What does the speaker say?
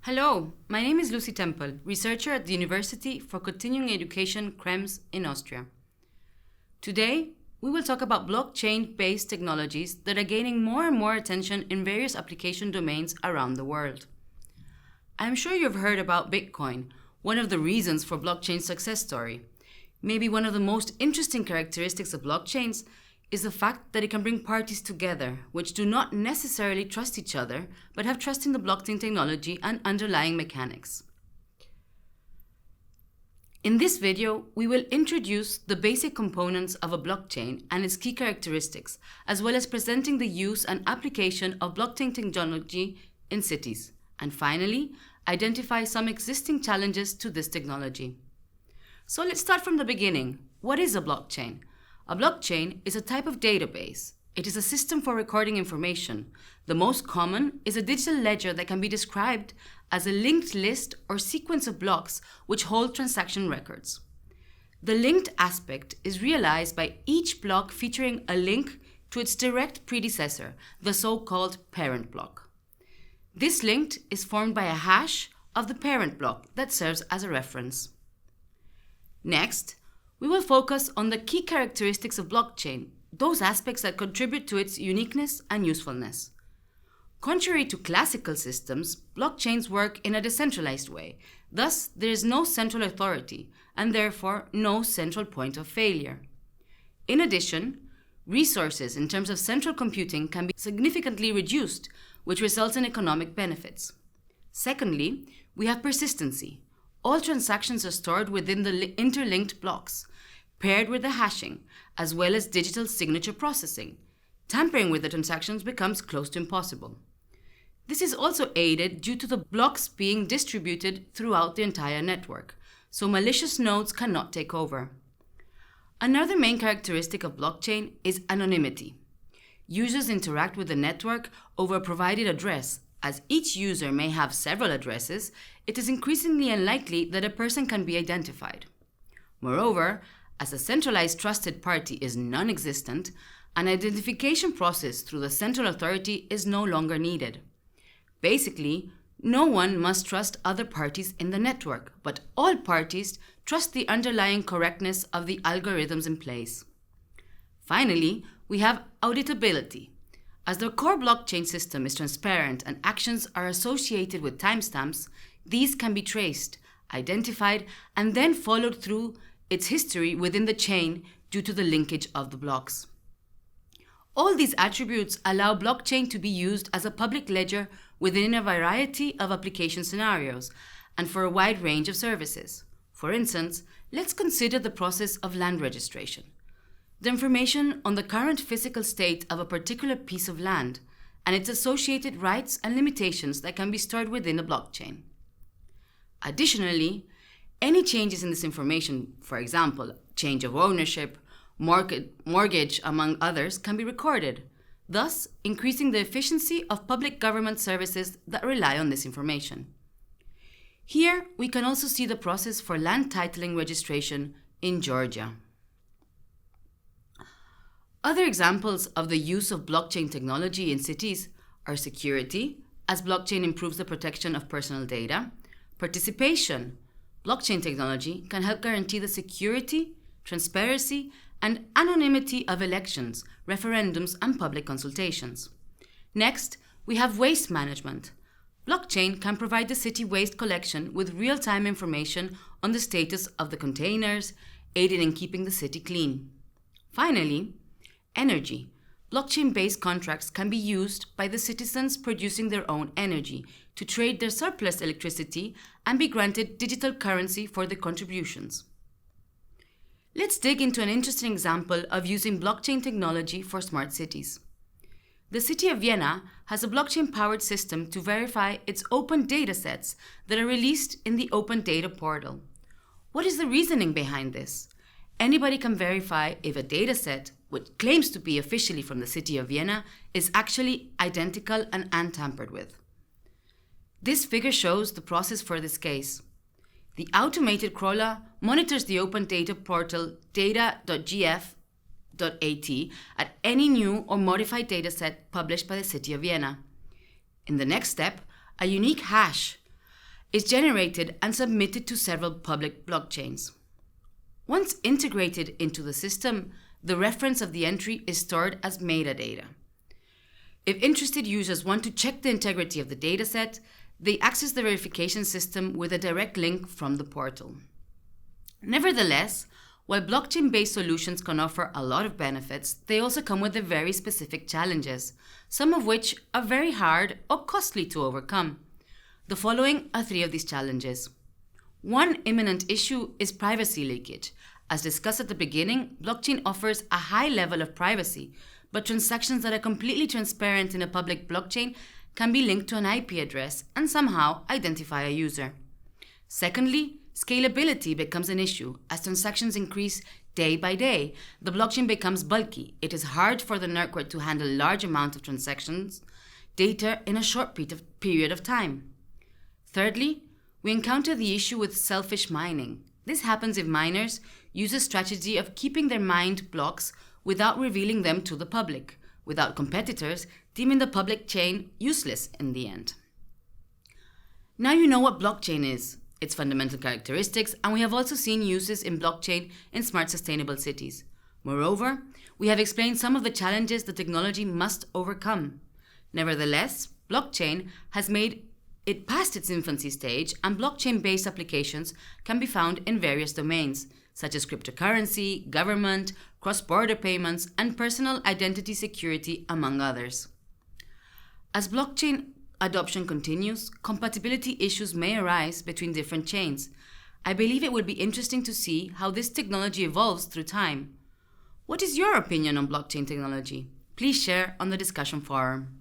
Hello, my name is Lucy Temple, researcher at the University for Continuing Education Krems in Austria. Today, we will talk about blockchain-based technologies that are gaining more and more attention in various application domains around the world. I'm sure you've heard about Bitcoin, one of the reasons for blockchain's success story. Maybe one of the most interesting characteristics of blockchains is the fact that it can bring parties together which do not necessarily trust each other, but have trust in the blockchain technology and underlying mechanics. In this video, we will introduce the basic components of a blockchain and its key characteristics, as well as presenting the use and application of blockchain technology in cities, and finally, identify some existing challenges to this technology. So let's start from the beginning. What is a blockchain? A blockchain is a type of database. It is a system for recording information. The most common is a digital ledger that can be described as a linked list or sequence of blocks which hold transaction records. The linked aspect is realized by each block featuring a link to its direct predecessor, the so-called parent block. This link is formed by a hash of the parent block that serves as a reference. Next, we will focus on the key characteristics of blockchain, those aspects that contribute to its uniqueness and usefulness. Contrary to classical systems, blockchains work in a decentralized way. Thus, there is no central authority and therefore no central point of failure. In addition, resources in terms of central computing can be significantly reduced, which results in economic benefits. Secondly, we have persistency. All transactions are stored within the interlinked blocks, paired with the hashing, as well as digital signature processing. Tampering with the transactions becomes close to impossible. This is also aided due to the blocks being distributed throughout the entire network, so malicious nodes cannot take over. Another main characteristic of blockchain is anonymity. Users interact with the network over a provided address. As each user may have several addresses, it is increasingly unlikely that a person can be identified. Moreover, as a centralized trusted party is non-existent, an identification process through the central authority is no longer needed. Basically, no one must trust other parties in the network, but all parties trust the underlying correctness of the algorithms in place. Finally, we have auditability. As the core blockchain system is transparent and actions are associated with timestamps, these can be traced, identified, and then followed through its history within the chain due to the linkage of the blocks. All these attributes allow blockchain to be used as a public ledger within a variety of application scenarios and for a wide range of services. For instance, let's consider the process of land registration. The information on the current physical state of a particular piece of land and its associated rights and limitations that can be stored within a blockchain. Additionally, any changes in this information, for example, change of ownership, mortgage, among others, can be recorded, thus increasing the efficiency of public government services that rely on this information. Here, we can also see the process for land titling registration in Georgia. Other examples of the use of blockchain technology in cities are security, as blockchain improves the protection of personal data, participation. Blockchain technology can help guarantee the security, transparency, and anonymity of elections, referendums, and public consultations. Next, we have waste management. Blockchain can provide the city waste collection with real-time information on the status of the containers, aiding in keeping the city clean. Finally, energy. Blockchain-based contracts can be used by the citizens producing their own energy to trade their surplus electricity and be granted digital currency for their contributions. Let's dig into an interesting example of using blockchain technology for smart cities. The city of Vienna has a blockchain-powered system to verify its open data sets that are released in the Open Data Portal. What is the reasoning behind this? Anybody can verify if a dataset, which claims to be officially from the city of Vienna, is actually identical and untampered with. This figure shows the process for this case. The automated crawler monitors the open data portal data.gf.at at any new or modified dataset published by the city of Vienna. In the next step, a unique hash is generated and submitted to several public blockchains. Once integrated into the system, the reference of the entry is stored as metadata. If interested users want to check the integrity of the dataset, they access the verification system with a direct link from the portal. Nevertheless, while blockchain-based solutions can offer a lot of benefits, they also come with very specific challenges, some of which are very hard or costly to overcome. The following are 3 of these challenges. One imminent issue is privacy leakage. As discussed at the beginning, blockchain offers a high level of privacy, but transactions that are completely transparent in a public blockchain can be linked to an IP address and somehow identify a user. Secondly, scalability becomes an issue. As transactions increase day by day, the blockchain becomes bulky. It is hard for the network to handle large amounts of transactions data in a short period of time. Thirdly, we encounter the issue with selfish mining. This happens if miners use a strategy of keeping their mined blocks without revealing them to the public, without competitors deeming the public chain useless in the end. Now you know what blockchain is, its fundamental characteristics, and we have also seen uses in blockchain in smart sustainable cities. Moreover, we have explained some of the challenges the technology must overcome. Nevertheless, blockchain has made it past its infancy stage, and blockchain-based applications can be found in various domains, such as cryptocurrency, government, cross-border payments, and personal identity security, among others. As blockchain adoption continues, compatibility issues may arise between different chains. I believe it would be interesting to see how this technology evolves through time. What is your opinion on blockchain technology? Please share on the discussion forum.